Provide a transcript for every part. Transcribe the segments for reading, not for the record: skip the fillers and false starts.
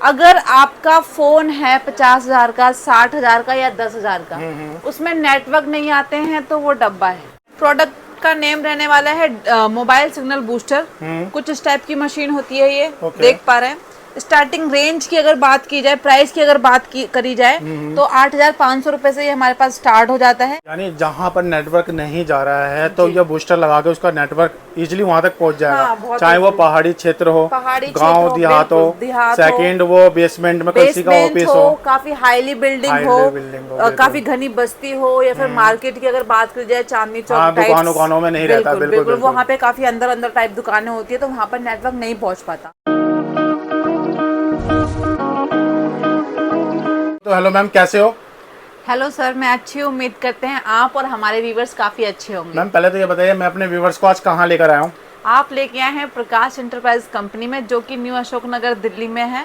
अगर आपका फोन है 50,000 का, 60,000 का या 10,000 का, उसमें नेटवर्क नहीं आते हैं तो वो डब्बा है। प्रोडक्ट का नेम रहने वाला है मोबाइल सिग्नल बूस्टर। कुछ इस टाइप की मशीन होती है ये। देख पा रहे हैं। स्टार्टिंग रेंज की अगर बात की जाए, प्राइस की अगर बात करी जाए तो 8,500 रुपए से ये हमारे पास स्टार्ट हो जाता है। यानी जहाँ पर नेटवर्क नहीं जा रहा है तो ये बूस्टर लगा के उसका नेटवर्क इजीली वहाँ तक पहुँच जाएगा। हाँ, चाहे वो पहाड़ी क्षेत्र हो, गांव देहात हो, सेकंड वो बेसमेंट में किसी का ऑफिस हो, काफी हाईली बिल्डिंग हो, काफी घनी बस्ती हो, या फिर मार्केट की अगर बात करी जाए चांदनी चौक टाइप, दुकानों में नहीं रहता। बिल्कुल वहाँ पे काफी अंदर अंदर टाइप दुकानें होती है तो वहाँ पर नेटवर्क नहीं पहुँच पाता। तो हेलो मैम, कैसे हो? हेलो सर, मैं अच्छी हूँ। उम्मीद करते हैं आप और हमारे व्यूवर्स काफी अच्छे होंगे। मैम पहले तो ये बताइए, मैं अपने व्यूवर्स को आज कहाँ लेकर आया हूँ? आप लेके आए हैं प्रकाश एंटरप्राइज कंपनी में, जो कि न्यू अशोक नगर दिल्ली में है।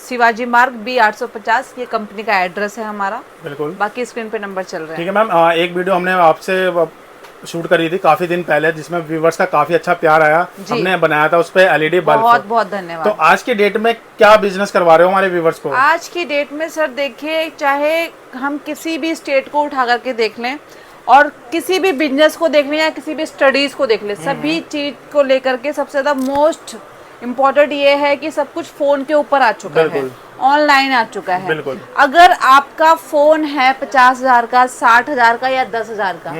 शिवाजी मार्ग B850 ये कंपनी का एड्रेस है हमारा। बिल्कुल। बाकी स्क्रीन पे नंबर चल रहा है। ठीक है मैम, एक वीडियो हमने आपसे शूट करी थी काफी दिन पहले, जिसमें व्यूवर्स का काफी अच्छा प्यार आया। हमने बनाया था उस पे LED बल्ब। बहुत बहुत धन्यवाद। तो आज की डेट में क्या बिजनेस करवा रहे हो हमारे व्यूवर्स को? आज की डेट में सर देखिए, चाहे हम किसी भी स्टेट को उठा करके देख लें और किसी भी बिजनेस को देख लें या किसी भी स्टडीज को देख लें, सभी चीज को लेकर के सबसे ज्यादा मोस्ट इम्पोर्टेंट ये है कि सब कुछ फोन के ऊपर आ चुका है, ऑनलाइन आ चुका है। बिल्कुल। अगर आपका फोन है 50,000 का, 60,000 का या 10,000 का,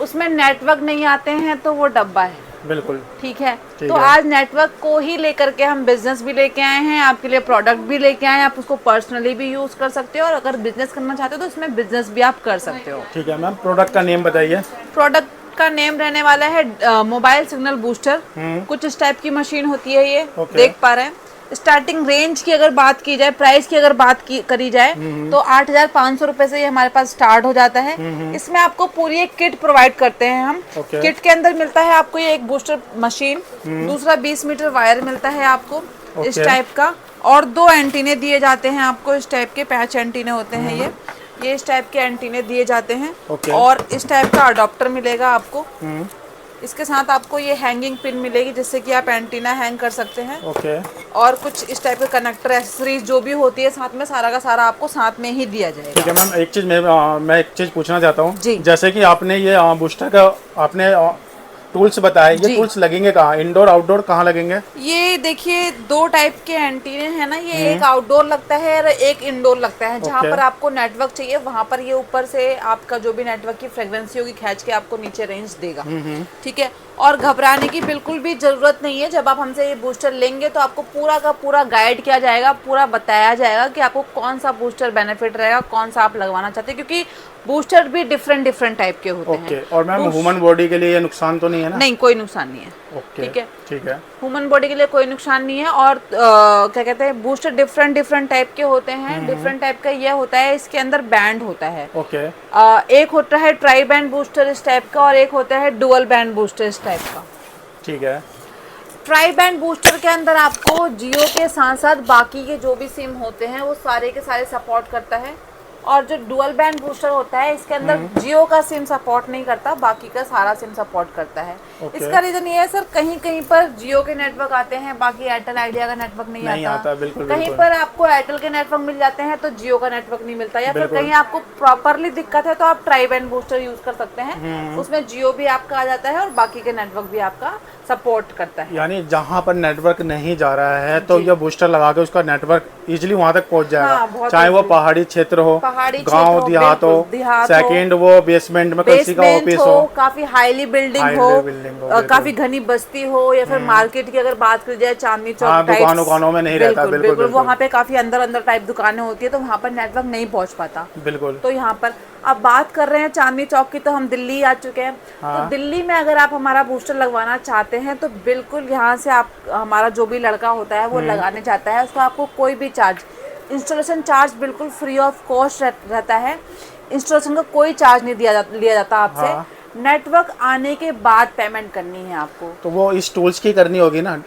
उसमें नेटवर्क नहीं आते हैं तो वो डब्बा है। बिल्कुल। ठीक है। तो आज नेटवर्क को ही लेकर के हम बिजनेस भी लेके आए हैं, आपके लिए प्रोडक्ट भी लेके आए हैं। आप उसको पर्सनली भी यूज कर सकते हो और अगर बिजनेस करना चाहते हो तो इसमें बिजनेस भी आप कर सकते हो। ठीक है मैम, प्रोडक्ट का नेम बताइए। प्रोडक्ट का नेम रहने वाला है मोबाइल सिग्नल बूस्टर। कुछ इस टाइप की मशीन होती है ये। देख पा रहे हैं। स्टार्टिंग रेंज की अगर बात की जाए, प्राइस की अगर बात करी जाए तो 8,500 रुपए से ये हमारे पास स्टार्ट हो जाता है। इसमें आपको पूरी एक किट प्रोवाइड करते हैं हम। किट के अंदर मिलता है आपको ये एक बूस्टर मशीन, दूसरा 20 मीटर वायर मिलता है आपको इस टाइप का, और 2 एंटीने दिए जाते हैं आपको इस टाइप के। पैच एंटीने होते हैं ये इस टाइप के एंटीने दिए जाते हैं। और इस टाइप का अडॉप्टर मिलेगा आपको। इसके साथ आपको ये हैंगिंग पिन मिलेगी जिससे कि आप एंटीना हैंग कर सकते हैं। और कुछ इस टाइप के कनेक्टर एक्सेसरीज जो भी होती है साथ में, सारा का सारा आपको साथ में ही दिया जाएगा। ठीक है मैम, मैं एक चीज पूछना चाहता हूँ। जैसे कि आपने ये बूस्टर का आपने टूल्स बताए, ये टूल्स लगेंगे कहाँ? इंडोर आउटडोर कहाँ लगेंगे? ये देखिए 2 टाइप के एंटीने हैं ना, ये एक आउटडोर लगता है और एक इंडोर लगता है। जहाँ पर आपको नेटवर्क चाहिए वहां पर ये ऊपर से आपका जो भी नेटवर्क की फ्रीक्वेंसी होगी खींच के आपको नीचे रेंज देगा। ठीक है। और घबराने की बिल्कुल भी जरूरत नहीं है। जब आप हमसे ये बूस्टर लेंगे तो आपको पूरा का पूरा गाइड किया जाएगा, पूरा बताया जाएगा कि आपको कौन सा बूस्टर बेनिफिट रहेगा, कौन सा आप लगवाना चाहते हैं, क्योंकि बूस्टर भी डिफरेंट टाइप के होते हैं। और मैम ह्यूमन बॉडी के लिए ये नुकसान तो नहीं है ना? नहीं, कोई नुकसान नहीं है। ठीक है। ठीक है। ह्यूमन बॉडी के लिए कोई नुकसान नहीं है। और क्या कहते हैं, बूस्टर डिफरेंट टाइप के होते हैं। डिफरेंट टाइप का ये होता है, इसके अंदर बैंड होता है। एक होता है ट्राई बैंड बूस्टर इस टाइप का और एक होता है डुअल बैंड बूस्टर इस टाइप का। ठीक है। ट्राई बैंड बूस्टर के अंदर आपको जियो के साथ साथ बाकी के जो भी सिम होते हैं वो सारे के सारे सपोर्ट करता है। और जो डुअल बैंड बूस्टर होता है इसके अंदर जियो का सिम सपोर्ट नहीं करता, बाकी का सारा सिम सपोर्ट करता है। इसका रीजन ये है सर, कहीं कहीं पर जियो के नेटवर्क आते हैं, बाकी एयरटेल आइडिया का नेटवर्क नहीं आता। बिल्कुल, कहीं पर आपको एयरटेल के नेटवर्क मिल जाते हैं तो जियो का नेटवर्क नहीं मिलता, या फिर कहीं आपको प्रॉपरली दिक्कत है तो आप ट्राई बैंड बूस्टर यूज कर सकते हैं। उसमें जियो भी आपका आ जाता है और बाकी के नेटवर्क भी आपका सपोर्ट करता है। यानी जहाँ पर नेटवर्क नहीं जा रहा है तो ये बूस्टर लगा के उसका नेटवर्क इजीली वहाँ तक पहुँच जाएगा। चाहे वो पहाड़ी क्षेत्र हो, गांव देहात हो, सेकंड वो बेसमेंट में किसी का ऑफिस हो, काफी हाईली बिल्डिंग हो, काफी घनी बस्ती हो, या फिर मार्केट की अगर बात करी जाए चांदनी चौक टाइप, दुकानों में नहीं रहता। बिल्कुल। वहाँ पे काफी अंदर अंदर टाइप दुकानें होती है तो वहाँ पर नेटवर्क नहीं पहुँच पाता। बिल्कुल। तो यहाँ पर अब बात कर रहे हैं चांदनी चौक की, तो हम दिल्ली आ चुके हैं। तो दिल्ली में अगर आप हमारा बूस्टर लगवाना चाहते हैं तो बिल्कुल यहाँ से आप, हमारा जो भी लड़का होता है वो लगाने जाता है, उसको आपको कोई भी चार्ज, इंस्टॉलेशन चार्ज बिल्कुल फ्री ऑफ कॉस्ट रहता है। इंस्टॉलेशन का कोई चार्ज नहीं लिया जाता आपसे। नेटवर्क आने के बाद पेमेंट करनी है आपको। तो वो इस टूल्स की करनी होगी ना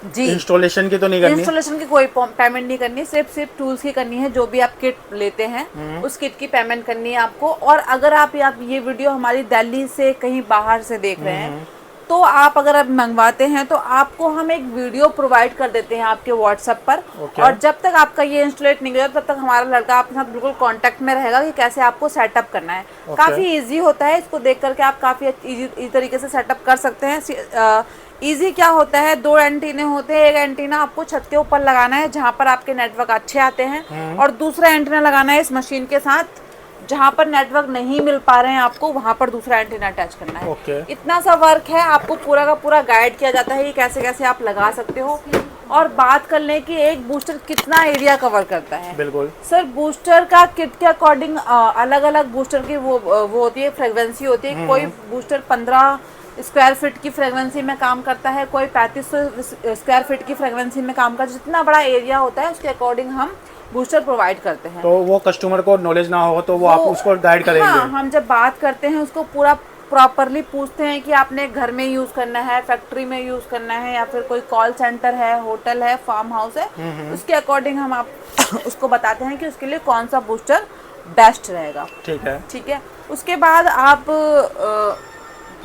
जी? इंस्टॉलेशन की तो नहीं करनी? इंस्टॉलेशन की कोई पेमेंट नहीं करनी, सिर्फ टूल्स की करनी है। जो भी आप किट लेते हैं उस किट की पेमेंट करनी है आपको। और अगर आप ये वीडियो हमारी दिल्ली से कहीं बाहर से देख रहे हैं तो आप अगर आप मंगवाते हैं तो आपको हम एक वीडियो प्रोवाइड कर देते हैं आपके व्हाट्सएप पर। और जब तक आपका ये इंस्टॉलेट नहीं हो जाता तब तक हमारा लड़का आपके साथ बिल्कुल कांटेक्ट में रहेगा कि कैसे आपको सेटअप करना है। काफ़ी इजी होता है, इसको देख करके आप काफ़ी इजी तरीके से सेटअप कर सकते हैं। इजी क्या होता है, 2 एंटीने होते हैं। एक एंटीना आपको छत के ऊपर लगाना है जहाँ पर आपके नेटवर्क अच्छे आते हैं, और दूसरा एंटीना लगाना है इस मशीन के साथ जहाँ पर नेटवर्क नहीं मिल पा रहे हैं आपको, वहाँ पर दूसरा एंटीना अटैच करना है। इतना सा वर्क है, आपको पूरा का पूरा गाइड किया जाता है कि कैसे कैसे आप लगा सकते हो। और बात कर लें कि एक बूस्टर कितना एरिया कवर करता है। बिल्कुल सर, बूस्टर का किट के अकॉर्डिंग अलग अलग बूस्टर की वो होती है, फ्रीक्वेंसी होती है। कोई बूस्टर 15 स्क्वायर फीट की फ्रीक्वेंसी में काम करता है, कोई 3500 स्क्वायर फीट की फ्रीक्वेंसी में काम करता है। जितना बड़ा एरिया होता है उसके अकॉर्डिंग हम बूस्टर प्रोवाइड करते हैं। तो वो कस्टमर को नॉलेज ना हो तो वो आप उसको गाइड करेंगे। हाँ, हम जब बात करते हैं उसको पूरा प्रॉपरली पूछते हैं कि आपने घर में यूज करना है, फैक्ट्री में यूज करना है, या फिर कोई कॉल सेंटर है, होटल है, फार्म हाउस है, उसके अकॉर्डिंग हम आप उसको बताते हैं कि उसके लिए कौन सा बूस्टर बेस्ट रहेगा। ठीक है। उसके बाद आप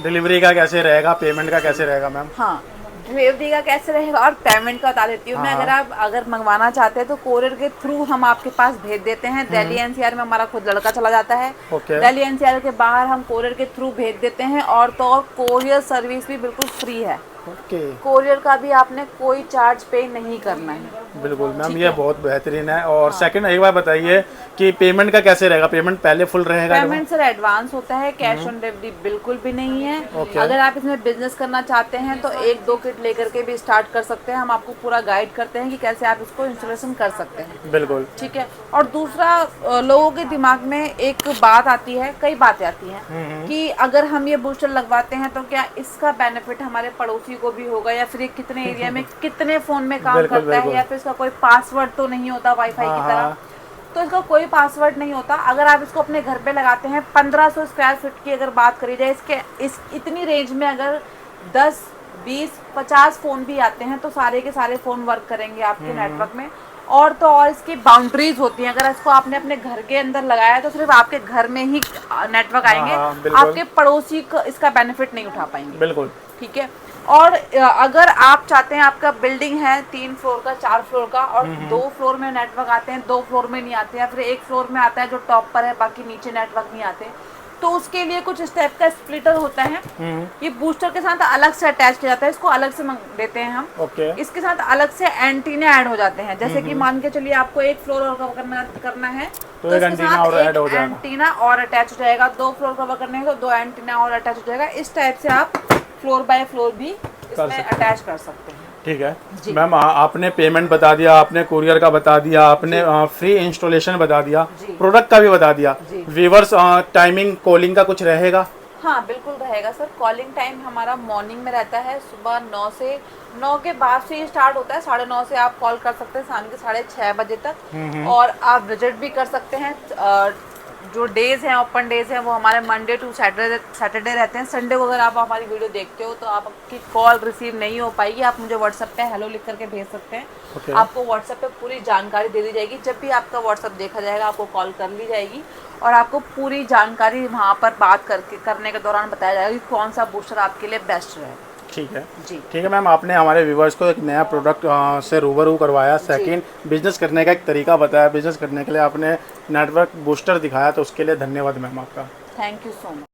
डिलीवरी का कैसे रहेगा, पेमेंट का कैसे रहेगा मैम? हाँ, डिलीवरी का कैसे रहेगा और पेमेंट का बता देती हूँ मैं। अगर मंगवाना चाहते हैं तो कोरियर के थ्रू हम आपके पास भेज देते हैं। दिल्ली एनसीआर में हमारा खुद लड़का चला जाता है। दिल्ली एनसीआर के बाहर हम कोरियर के थ्रू भेज देते हैं, और तो और कोरियर सर्विस भी बिल्कुल फ्री है। कोरियर का भी आपने कोई चार्ज पे नहीं करना है। बिल्कुल मैम, ये बहुत बेहतरीन है। और सेकंड एक बार बताइए कि पेमेंट का कैसे रहेगा? पेमेंट पहले फुल रहेगा? पेमेंट सर एडवांस होता है, कैश ऑन डिलीवरी बिल्कुल भी नहीं है। अगर आप इसमें बिजनेस करना चाहते हैं तो 1-2 किट लेकर के भी स्टार्ट कर सकते हैं। हम आपको पूरा गाइड करते हैं कि कैसे आप इसको इंस्टॉलेशन कर सकते हैं। बिल्कुल ठीक है। और दूसरा, लोगों के दिमाग में एक बात आती है, कई बातें आती हैं कि अगर हम ये बूस्टर लगवाते हैं तो क्या इसका बेनिफिट हमारे पड़ोसी को भी होगा, या फिर ये कितने एरिया में कितने फोन में काम करता है, या फिर इसका कोई पासवर्ड तो नहीं होता वाईफाई की तरह। तो इसका कोई पासवर्ड नहीं होता। अगर आप इसको अपने घर पे लगाते हैं, 1500 स्क्वायर फीट की अगर बात करी जाए, इस इतनी रेंज में अगर 10, 20, 50 फोन भी आते हैं तो सारे के सारे फोन वर्क करेंगे आपके नेटवर्क में। और तो और इसकी बाउंड्रीज होती हैं। अगर इसको आपने अपने घर के अंदर लगाया है तो सिर्फ आपके घर में ही नेटवर्क आएंगे, आपके पड़ोसी को इसका बेनिफिट नहीं उठा पाएंगे। बिल्कुल ठीक है। और अगर आप चाहते हैं, आपका बिल्डिंग है 3 फ्लोर का, 4 फ्लोर का, और 2 फ्लोर में नेटवर्क आते हैं, 2 फ्लोर में नहीं आते हैं, फिर 1 फ्लोर में आता है जो टॉप पर है, बाकी नीचे नेटवर्क नहीं आते, तो उसके लिए कुछ स्टेप का स्प्लिटर होता है। ये बूस्टर के साथ अलग से अटैच किया जाता है, इसको अलग से देते हैं हम। इसके साथ अलग से एंटीने ऐड हो जाते हैं। जैसे कि मान के चलिए आपको 1 फ्लोर और कवर करना है तो इसके साथ एक एंटीना और अटैच हो जाएगा। 2 फ्लोर कवर करने हैं तो 2 एंटीना और अटैच हो जाएगा। इस टाइप से आप फ्लोर बाय फ्लोर भी इसमें अटैच कर सकते हैं। ठीक है मैम, आपने पेमेंट बता दिया, आपने कुरियर का बता दिया, आपने फ्री इंस्टॉलेशन बता दिया, प्रोडक्ट का भी बता दिया। व्यूअर्स, टाइमिंग कॉलिंग का कुछ रहेगा? हाँ बिल्कुल रहेगा सर। कॉलिंग टाइम हमारा मॉर्निंग में रहता है, सुबह 9 के बाद से ही स्टार्ट होता है। 9:30 से आप कॉल कर सकते हैं शाम के 6:30 बजे तक। और आप विजिट भी कर सकते हैं। जो डेज हैं, ओपन डेज हैं, वो हमारे मंडे टू सैटरडे रहते हैं। संडे को अगर आप हमारी वीडियो देखते हो तो आपकी कॉल रिसीव नहीं हो पाएगी। आप मुझे व्हाट्सएप पे हेलो लिख करके भेज सकते हैं। आपको व्हाट्सएप पे पूरी जानकारी दे दी जाएगी। जब भी आपका व्हाट्सएप देखा जाएगा आपको कॉल कर ली जाएगी, और आपको पूरी जानकारी वहाँ पर बात करने के दौरान बताया जाएगा कि कौन सा बूस्टर आपके लिए बेस्ट रहेगा। ठीक है जी। ठीक है मैम, आपने हमारे व्यूवर्स को एक नया प्रोडक्ट से रूबरू करवाया। सेकंड, बिजनेस करने का एक तरीका बताया। बिजनेस करने के लिए आपने नेटवर्क बूस्टर दिखाया, तो उसके लिए धन्यवाद मैम आपका। Thank you so much.